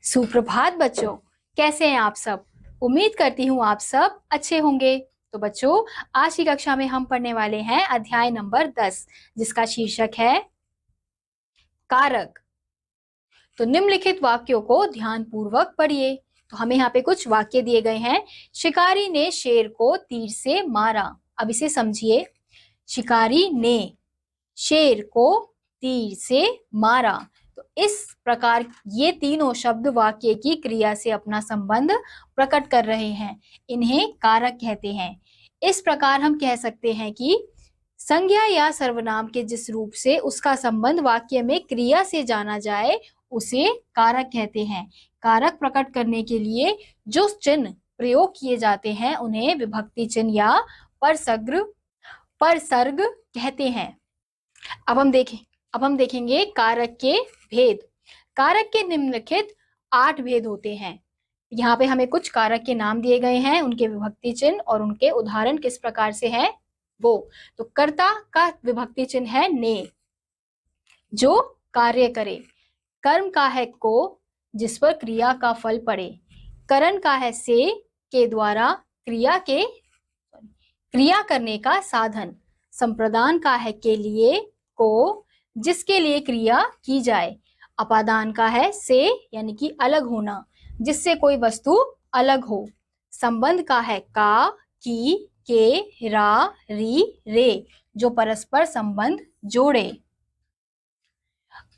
सुप्रभात बच्चों, कैसे हैं आप सब। उम्मीद करती हूँ आप सब अच्छे होंगे। तो बच्चों, आज की कक्षा में हम पढ़ने वाले हैं अध्याय नंबर 10, जिसका शीर्षक है कारक। तो निम्नलिखित वाक्यों को ध्यान पूर्वक पढ़िए। तो हमें यहाँ पे कुछ वाक्य दिए गए हैं। शिकारी ने शेर को तीर से मारा। अब इसे समझिए। शिकारी ने शेर को तीर से मारा। तो इस प्रकार ये तीनों शब्द वाक्य की क्रिया से अपना संबंध प्रकट कर रहे हैं। इन्हें कारक कहते हैं। इस प्रकार हम कह सकते हैं कि संज्ञा या सर्वनाम के जिस रूप से उसका संबंध वाक्य में क्रिया से जाना जाए उसे कारक कहते हैं। कारक प्रकट करने के लिए जो चिन्ह प्रयोग किए जाते हैं उन्हें विभक्ति चिन्ह या परसर्ग कहते हैं। अब हम देखेंगे कारक के भेद। कारक के निम्नलिखित 8 भेद होते हैं। यहाँ पे हमें कुछ कारक के नाम दिए गए हैं, उनके विभक्ति चिन्ह और उनके उदाहरण किस प्रकार से हैं वो। तो कर्ता का विभक्ति चिन्ह है ने, जो कार्य करे। कर्म का है को, जिस पर क्रिया का फल पड़े। करण का है से, के द्वारा क्रिया करने का साधन। संप्रदान का है के लिए, को, जिसके लिए क्रिया की जाए। अपादान का है से, यानी कि अलग होना, जिससे कोई वस्तु अलग हो। संबंध का है का, की, के, रा, री, रे, जो परस्पर संबंध जोड़े।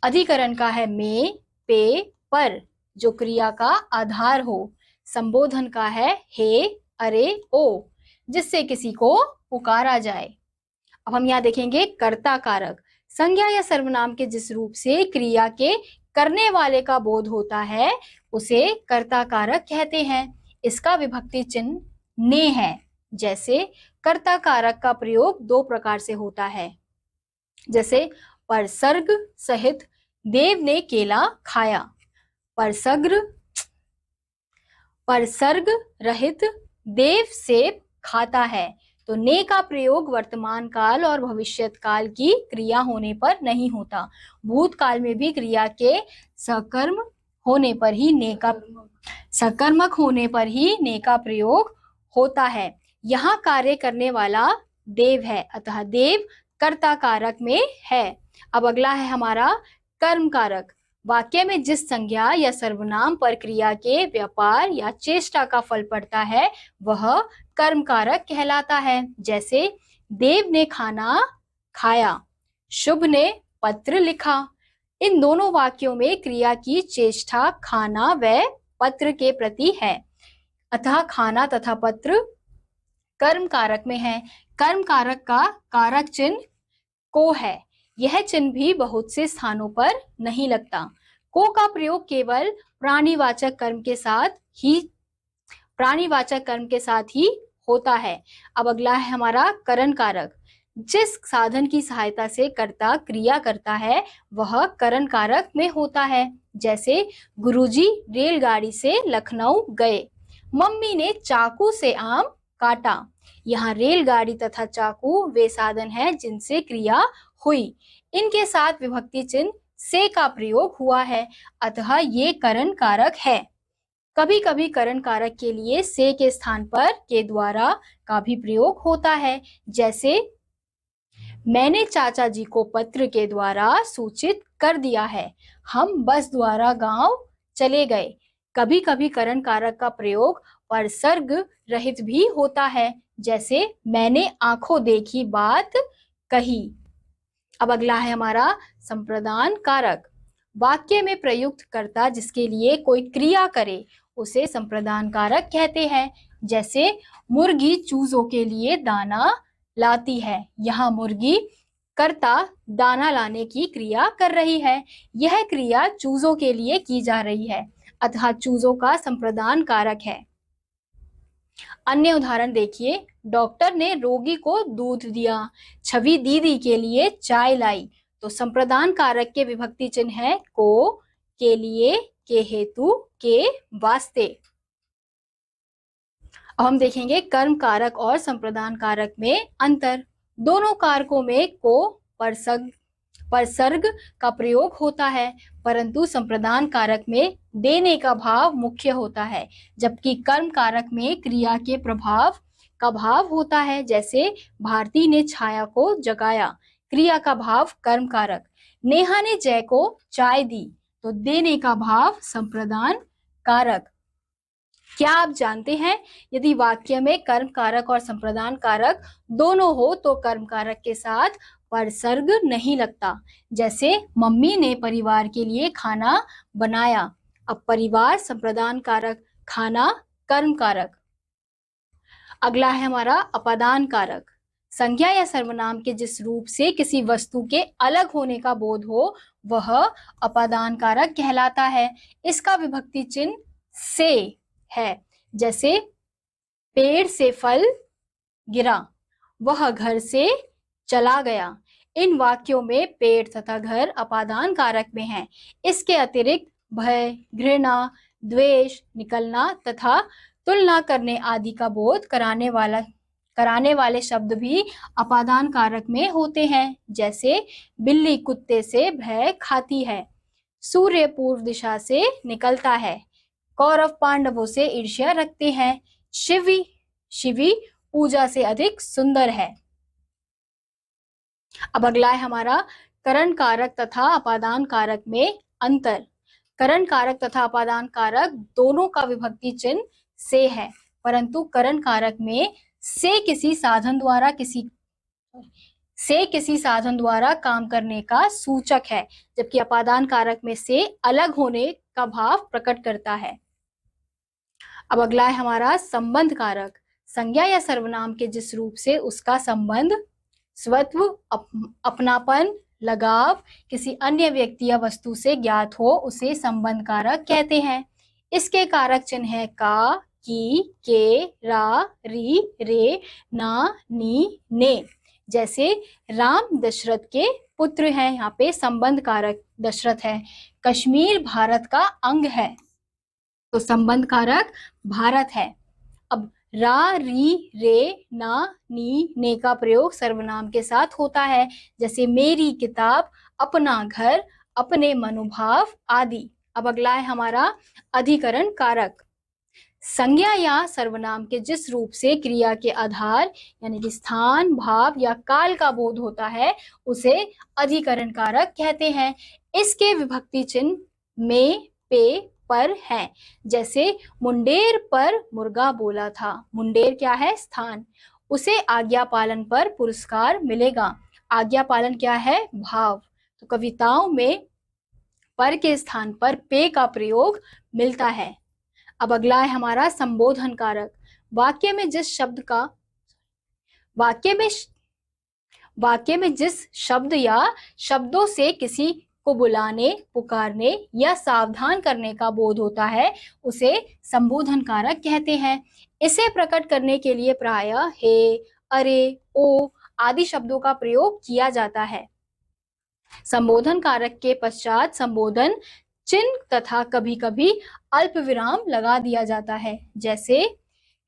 अधिकरण का है में, पे, पर, जो क्रिया का आधार हो। संबोधन का है हे, अरे, ओ, जिससे किसी को पुकारा जाए। अब हम यहाँ देखेंगे कर्ता कारक। संज्ञा या सर्वनाम के जिस रूप से क्रिया के करने वाले का बोध होता है उसे कर्ता कारक कहते हैं। इसका विभक्ति चिन्ह ने है। जैसे कर्ता कारक का प्रयोग 2 प्रकार से होता है। जैसे परसर्ग सहित देव ने केला खाया। परसर्ग रहित देव सेब खाता है। तो ने का प्रयोग वर्तमान काल और भविष्यत काल की क्रिया होने पर नहीं होता। भूतकाल में भी क्रिया के सकर्मक होने पर ही ने का प्रयोग होता है। यहाँ कार्य करने वाला देव है, अतः देव कर्ता कारक में है। अब अगला है हमारा कर्म कारक। वाक्य में जिस संज्ञा या सर्वनाम पर क्रिया के व्यापार या चेष्टा का फल पड़ता है वह कर्म कारक कहलाता है। जैसे देव ने खाना खाया, शुभ ने पत्र लिखा। इन दोनों वाक्यों में क्रिया की चेष्टा खाना व पत्र के प्रति है, अतः खाना तथा पत्र कर्म कारक में है। कर्म कारक का कारक चिन्ह को है। यह चिन्ह भी बहुत से स्थानों पर नहीं लगता। को का प्रयोग केवल प्राणीवाचक कर्म के साथ ही होता है। अब अगला है हमारा करण कारक। जिस साधन की सहायता से कर्ता क्रिया करता है वह करण कारक में होता है। जैसे गुरुजी रेलगाड़ी से लखनऊ गए। मम्मी ने चाकू से आम काटा। यहाँ रेलगाड़ी तथा चाकू वे साधन हैं जिनसे क्रिया हुई। इनके साथ विभक्ति चिन्ह से का प्रयोग हुआ है, अतः ये करण कारक है। कभी कभी करण कारक के लिए से के स्थान पर के द्वारा का भी प्रयोग होता है। जैसे मैंने चाचा जी को पत्र के द्वारा सूचित कर दिया है। हम बस द्वारा गांव चले गए। कभी कभी करण कारक का प्रयोग परसर्ग रहित भी होता है। जैसे मैंने आंखों देखी बात कही। अब अगला है हमारा संप्रदान कारक। वाक्य में प्रयुक्त कर्ता जिसके लिए कोई क्रिया करे उसे संप्रदान कारक कहते हैं। जैसे मुर्गी चूजों के लिए दाना लाती है। यहाँ मुर्गी कर्ता दाना लाने की क्रिया कर रही है। यह क्रिया चूजों के लिए की जा रही है, अतः चूजों का संप्रदान कारक है। अन्य उदाहरण देखिए। डॉक्टर ने रोगी को दूध दिया। छवि दीदी के लिए चाय लाई। तो संप्रदान कारक के विभक्ति चिन्ह है को, के लिए, के हेतु, के वास्ते। अब हम देखेंगे कर्म कारक और संप्रदान कारक में अंतर। दोनों कारकों में को, पर सर्ग का प्रयोग होता है, परंतु संप्रदान कारक में देने का भाव मुख्य होता है, जबकि कर्म कारक में क्रिया के प्रभाव का भाव होता है। जैसे भारती ने छाया को जगाया, क्रिया का भाव कर्म कारक। नेहा ने जय को चाय दी, तो देने का भाव संप्रदान कारक। क्या आप जानते हैं, यदि वाक्य में कर्म कारक और संप्रदान कारक दोनों हो तो कर्म कारक के साथ परसर्ग नहीं लगता। जैसे मम्मी ने परिवार के लिए खाना बनाया। अब परिवार संप्रदान कारक, खाना कर्म कारक। अगला है हमारा अपादान कारक। संज्ञा या सर्वनाम के जिस रूप से किसी वस्तु के अलग होने का बोध हो वह अपादान कारक कहलाता है। इसका विभक्ति चिन्ह से है। जैसे पेड़ से फल गिरा, वह घर से चला गया। इन वाक्यों में पेड़ तथा घर अपादान कारक में हैं। इसके अतिरिक्त भय, घृणा, द्वेष, निकलना तथा तुलना करने आदि का बोध कराने वाले शब्द भी अपादान कारक में होते हैं। जैसे बिल्ली कुत्ते से भय खाती है, सूर्य पूर्व दिशा से निकलता है, कौरव पांडवों से ईर्ष्या रखते हैं, शिवी पूजा से अधिक सुंदर है। अब अगला है हमारा करण कारक तथा अपादान कारक में अंतर। करण कारक तथा अपादान कारक दोनों का विभक्ति चिन्ह से है, परंतु करण कारक में से किसी साधन द्वारा काम करने का सूचक है, जबकि अपादान कारक में से अलग होने का भाव प्रकट करता है। अब अगला है हमारा संबंध कारक। संज्ञा या सर्वनाम के जिस रूप से उसका संबंध, स्वत्व, अपनापन, लगाव किसी अन्य व्यक्ति या वस्तु से ज्ञात हो उसे संबंध कारक कहते हैं। इसके कारक चिन्ह है का, की, के, रा, री, रे, ना, नी, ने। जैसे राम दशरथ के पुत्र हैं, यहाँ पे संबंध कारक दशरथ है। कश्मीर भारत का अंग है, तो संबंध कारक भारत है। अब रा, री, रे, ना, नी, ने का प्रयोग सर्वनाम के साथ होता है। जैसे मेरी किताब, अपना घर, अपने मनोभाव आदि। अब अगला है हमारा अधिकरण कारक। संज्ञा या सर्वनाम के जिस रूप से क्रिया के आधार यानी कि स्थान, भाव या काल का बोध होता है उसे अधिकरण कारक कहते हैं। इसके विभक्ति चिन्ह में, पे, पर है। जैसे मुंडेर पर मुर्गा बोला था। मुंडेर क्या है? स्थान। उसे आज्ञा पालन पर पुरस्कार मिलेगा। आज्ञा पालन क्या है? भाव। तो कविताओं में पर के स्थान पर पे का प्रयोग मिलता है। अब अगला है हमारा संबोधन कारक। वाक्य में जिस शब्द या शब्दों से किसी को बुलाने, पुकारने या सावधान करने का बोध होता है उसे संबोधन कारक कहते हैं। इसे प्रकट करने के लिए प्रायः हे, अरे, ओ आदि शब्दों का प्रयोग किया जाता है। संबोधन कारक के पश्चात संबोधन चिन्ह तथा कभी कभी अल्प विराम लगा दिया जाता है। जैसे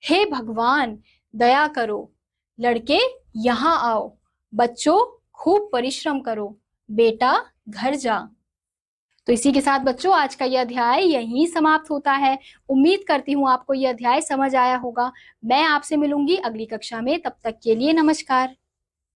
हे भगवान दया करो, लड़के यहाँ आओ, बच्चों खूब परिश्रम करो, बेटा घर जा। तो इसी के साथ बच्चों आज का यह अध्याय यहीं समाप्त होता है। उम्मीद करती हूँ आपको यह अध्याय समझ आया होगा। मैं आपसे मिलूंगी अगली कक्षा में, तब तक के लिए नमस्कार।